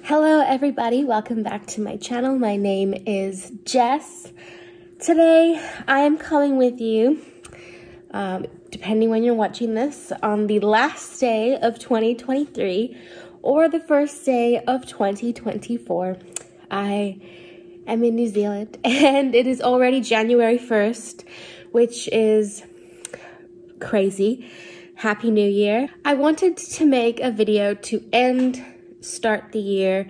Hello everybody, welcome back to my channel. My name is Jess. Today I am coming with you, depending when you're watching this, on the last day of 2023 or the first day of 2024. I am in New Zealand and it is already January 1st, which is crazy. Happy New Year. I wanted to make a video to start the year,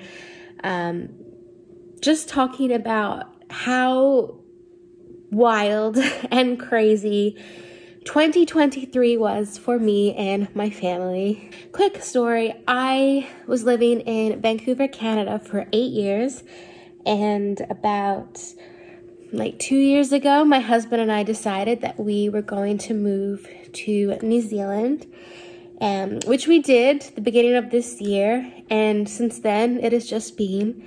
just talking about how wild and crazy 2023 was for me and my family. Quick story, I was living in Vancouver, Canada for 8 years, and about 2 years ago, my husband and I decided that we were going to move to New Zealand, which we did the beginning of this year, and since then it has just been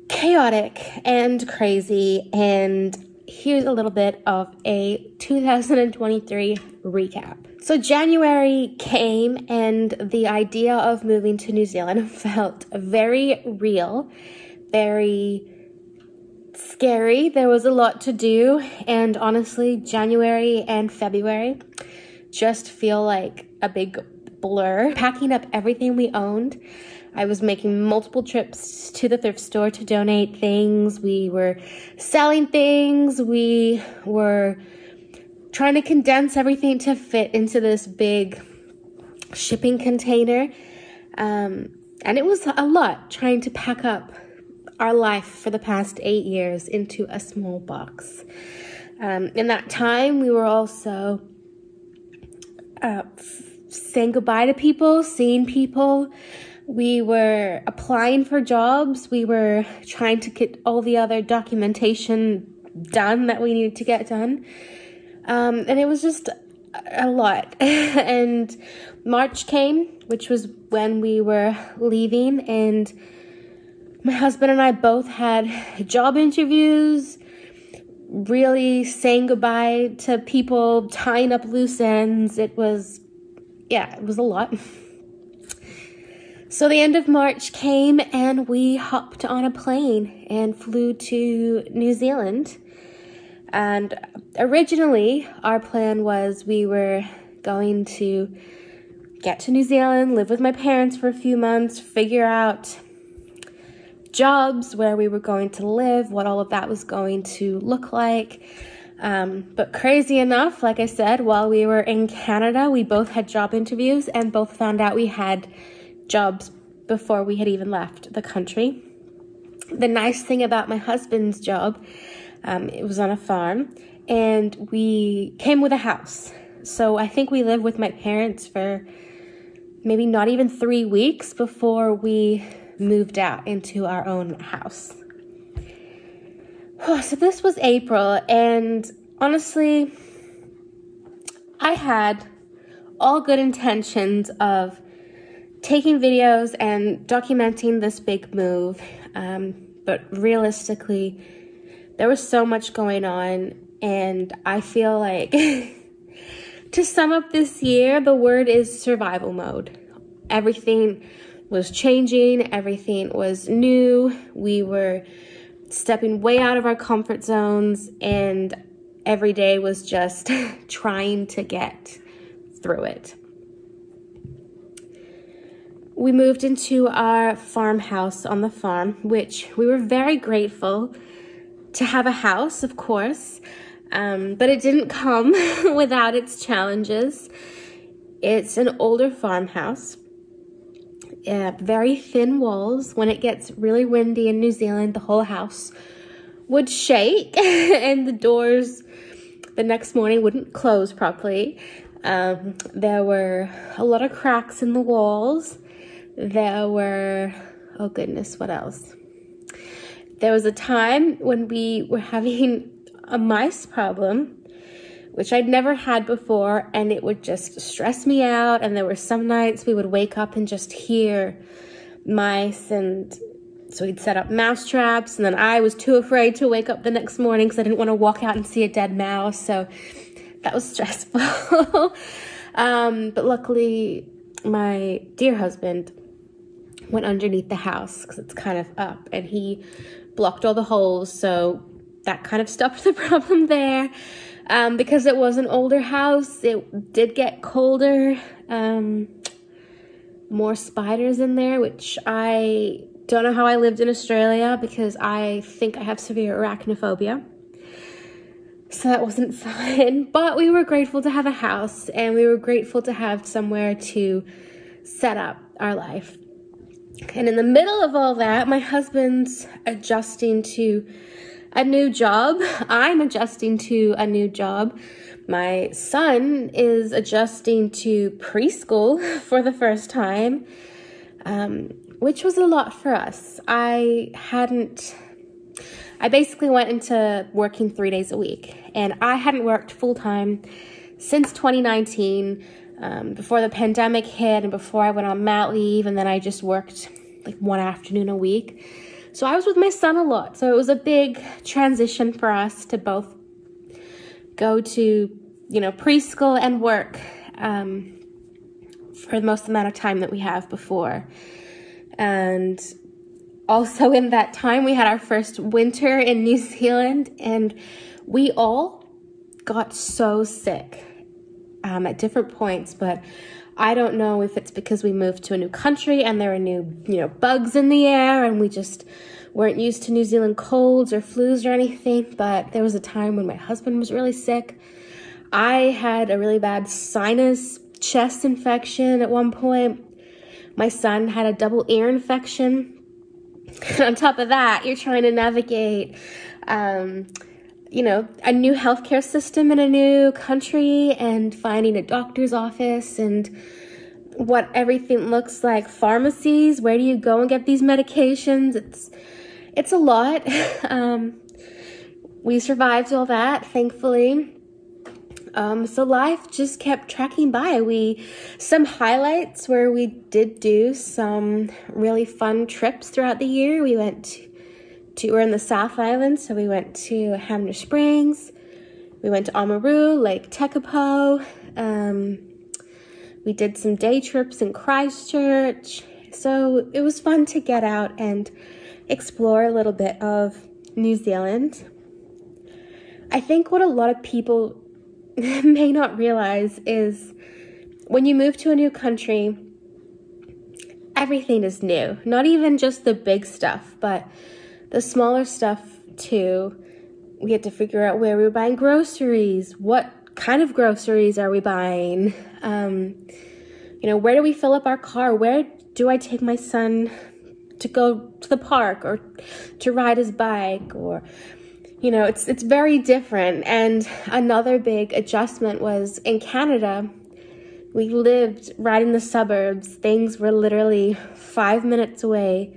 chaotic and crazy. And here's a little bit of a 2023 recap. So January came and the idea of moving to New Zealand felt very real, very scary. There was a lot to do, and honestly, January and February just feel like a big blur. Packing up everything we owned. I was making multiple trips to the thrift store to donate things. We were selling things. We were trying to condense everything to fit into this big shipping container. And it was a lot trying to pack up our life for the past 8 years into a small box. In that time, we were also saying goodbye to people, seeing people. We were applying for jobs. We were trying to get all the other documentation done that we needed to get done. And it was just a lot. And March came, which was when we were leaving, and my husband and I both had job interviews, really saying goodbye to people, tying up loose ends. It was a lot. So the end of March came and we hopped on a plane and flew to New Zealand. And originally our plan was we were going to get to New Zealand, live with my parents for a few months, figure out jobs, where we were going to live, what all of that was going to look like. But crazy enough, like I said, while we were in Canada, we both had job interviews and both found out we had jobs before we had even left the country. The nice thing about my husband's job, it was on a farm, and we came with a house. So I think we lived with my parents for maybe not even 3 weeks before we moved out into our own house. So this was April, and honestly, I had all good intentions of taking videos and documenting this big move, but realistically, there was so much going on, and I feel like to sum up this year, the word is survival mode. Everything was changing, everything was new, we were stepping way out of our comfort zones, and every day was just trying to get through it. We moved into our farmhouse on the farm, which we were very grateful to have a house, of course, but it didn't come without its challenges. It's an older farmhouse. Very thin walls. When it gets really windy in New Zealand, the whole house would shake and the doors the next morning wouldn't close properly. There were a lot of cracks in the walls. There were, oh goodness, what else? There was a time when we were having a mice problem, which I'd never had before, and it would just stress me out. And there were some nights we would wake up and just hear mice, and so we'd set up mouse traps, and then I was too afraid to wake up the next morning because I didn't want to walk out and see a dead mouse, so that was stressful. But luckily, my dear husband went underneath the house because it's kind of up, and he blocked all the holes, so that kind of stopped the problem there. Because it was an older house, it did get colder, more spiders in there, which I don't know how I lived in Australia because I think I have severe arachnophobia. So that wasn't fun, but we were grateful to have a house, and we were grateful to have somewhere to set up our life. And in the middle of all that, my husband's adjusting to a new job. I'm adjusting to a new job. My son is adjusting to preschool for the first time, which was a lot for us. I basically went into working 3 days a week, and I hadn't worked full-time since 2019, before the pandemic hit and before I went on mat leave, and then I just worked like one afternoon a week. So I was with my son a lot. So it was a big transition for us to both go to, preschool and work for the most amount of time that we have before. And also in that time, we had our first winter in New Zealand, and we all got so sick at different points, but I don't know if it's because we moved to a new country and there are new, bugs in the air, and we just weren't used to New Zealand colds or flus or anything, but there was a time when my husband was really sick. I had a really bad sinus chest infection at one point. My son had a double ear infection. And on top of that, you're trying to navigate a new healthcare system in a new country and finding a doctor's office and what everything looks like. Pharmacies, where do you go and get these medications? It's a lot. We survived all that, thankfully. So life just kept tracking by. Some highlights where we did do some really fun trips throughout the year. We went we're in the South Island, so we went to Hamner Springs, we went to Oamaru, Lake Tekapo, we did some day trips in Christchurch, so it was fun to get out and explore a little bit of New Zealand. I think what a lot of people may not realize is when you move to a new country, everything is new, not even just the big stuff, but the smaller stuff too. We had to figure out where we were buying groceries. What kind of groceries are we buying? Where do we fill up our car? Where do I take my son to go to the park or to ride his bike? Or, it's very different. And another big adjustment was in Canada, we lived right in the suburbs. Things were literally 5 minutes away.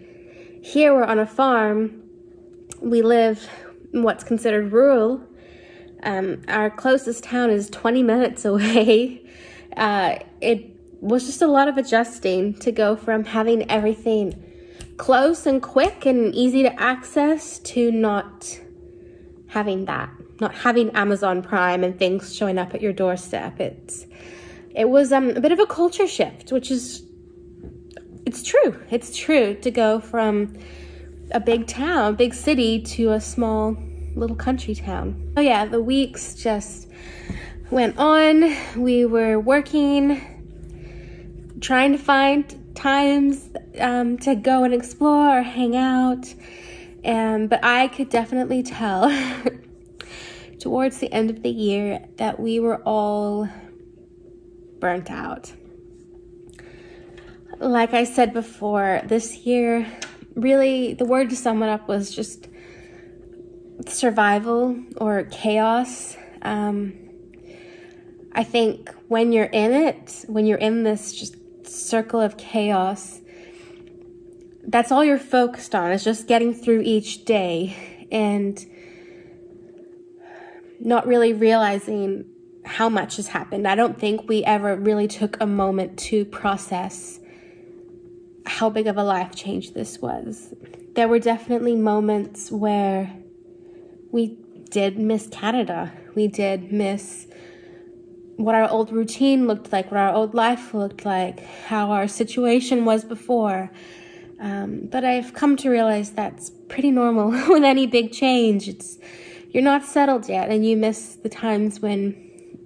Here we're on a farm. We live in what's considered rural. Our closest town is 20 minutes away. It was just a lot of adjusting to go from having everything close and quick and easy to access to not having that, not having Amazon Prime and things showing up at your doorstep. It was a bit of a culture shift, which is, it's true to go from a big city to a small little country town. Oh yeah, the weeks just went on. We were working, trying to find times to go and explore or hang out. But I could definitely tell towards the end of the year that we were all burnt out. Like I said before, this year, really, the word to sum it up was just survival or chaos. I think when you're in this just circle of chaos, that's all you're focused on, is just getting through each day and not really realizing how much has happened. I don't think we ever really took a moment to process how big of a life change this was. There were definitely moments where we did miss Canada. We did miss what our old routine looked like, what our old life looked like, how our situation was before. But I've come to realize that's pretty normal with any big change. You're not settled yet, and you miss the times when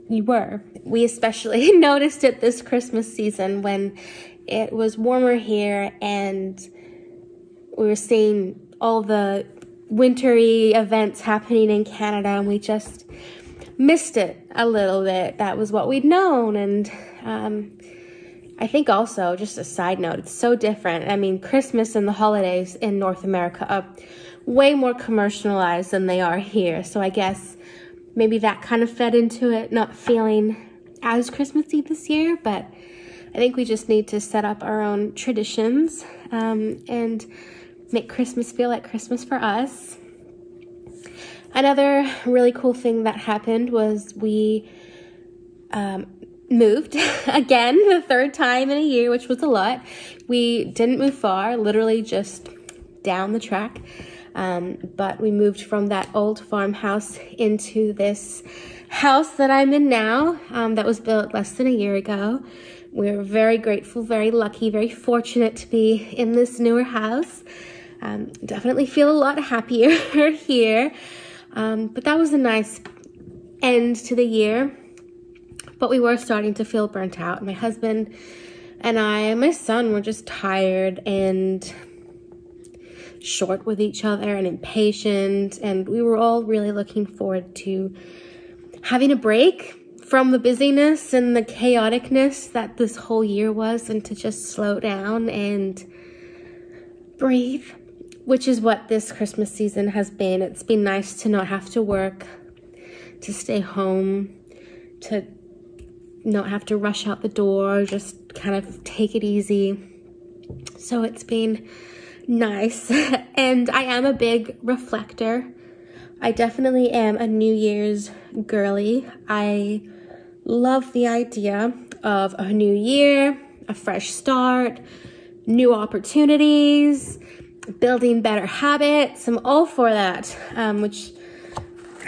you were. We especially noticed it this Christmas season when it was warmer here and we were seeing all the wintry events happening in Canada, and we just missed it a little bit. That was what we'd known. And I think also, just a side note, it's so different. I mean, Christmas and the holidays in North America are way more commercialized than they are here. So I guess maybe that kind of fed into it, not feeling as Christmassy this year. But I think we just need to set up our own traditions and make Christmas feel like Christmas for us. Another really cool thing that happened was we moved again, the third time in a year, which was a lot. We didn't move far, literally just down the track. But we moved from that old farmhouse into this house that I'm in now, that was built less than a year ago. We're very grateful, very lucky, very fortunate to be in this newer house. Definitely feel a lot happier here. But that was a nice end to the year. But we were starting to feel burnt out. My husband and I and my son were just tired and short with each other and impatient. And we were all really looking forward to having a break from the busyness and the chaoticness that this whole year was, and to just slow down and breathe, which is what this Christmas season has been. It's been nice to not have to work, to stay home, to not have to rush out the door, just kind of take it easy. So it's been nice. And I am a big reflector. I definitely am a New Year's girly. I love the idea of a new year, a fresh start, new opportunities, building better habits. I'm all for that, which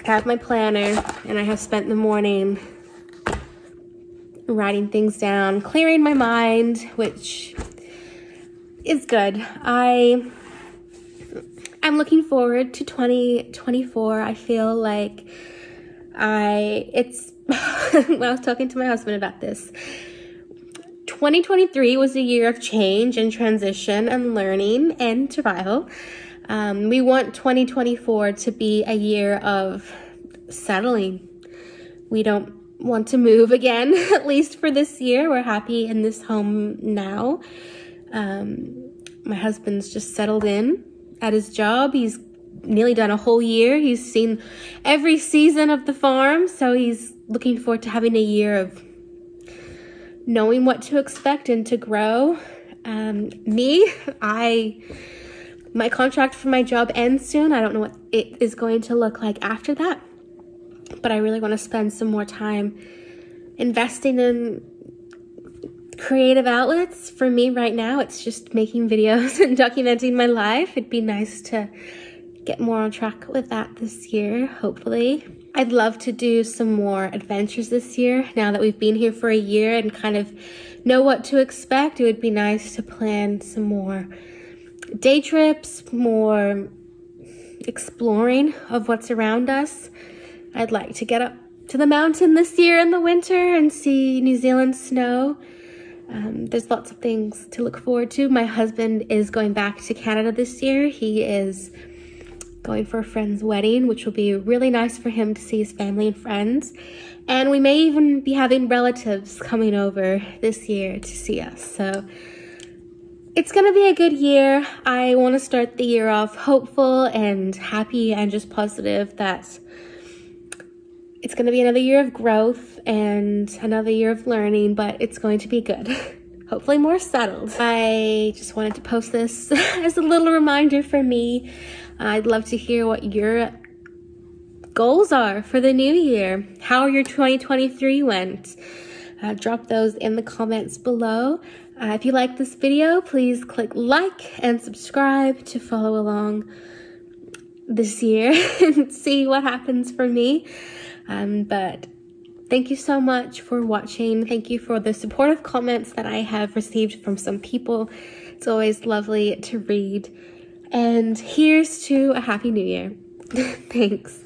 I have my planner, and I have spent the morning writing things down, clearing my mind, which is good. I'm looking forward to 2024. I feel like I was talking to my husband about this. 2023 was a year of change and transition and learning and survival. We want 2024 to be a year of settling. We don't want to move again, at least for this year. We're happy in this home now. My husband's just settled in at his job. He's nearly done a whole year. He's seen every season of the farm, so he's looking forward to having a year of knowing what to expect and to grow. My contract for my job ends soon. I don't know what it is going to look like after that, but I really want to spend some more time investing in creative outlets. For me right now, it's just making videos and documenting my life. It'd be nice to get more on track with that this year, hopefully. I'd love to do some more adventures this year. Now that we've been here for a year and kind of know what to expect, it would be nice to plan some more day trips, more exploring of what's around us. I'd like to get up to the mountain this year in the winter and see New Zealand snow. There's lots of things to look forward to. My husband is going back to Canada this year. He is going for a friend's wedding, which will be really nice for him to see his family and friends. And we may even be having relatives coming over this year to see us. So it's going to be a good year. I want to start the year off hopeful and happy and just positive that it's going to be another year of growth and another year of learning, but it's going to be good. Hopefully more settled. I just wanted to post this as a little reminder for me. I'd love to hear what your goals are for the new year. How your 2023 went. Drop those in the comments below. If you like this video, please click like and subscribe to follow along this year and see what happens for me. But thank you so much for watching. Thank you for the supportive comments that I have received from some people It's always lovely to read. And here's to a Happy New Year. Thanks.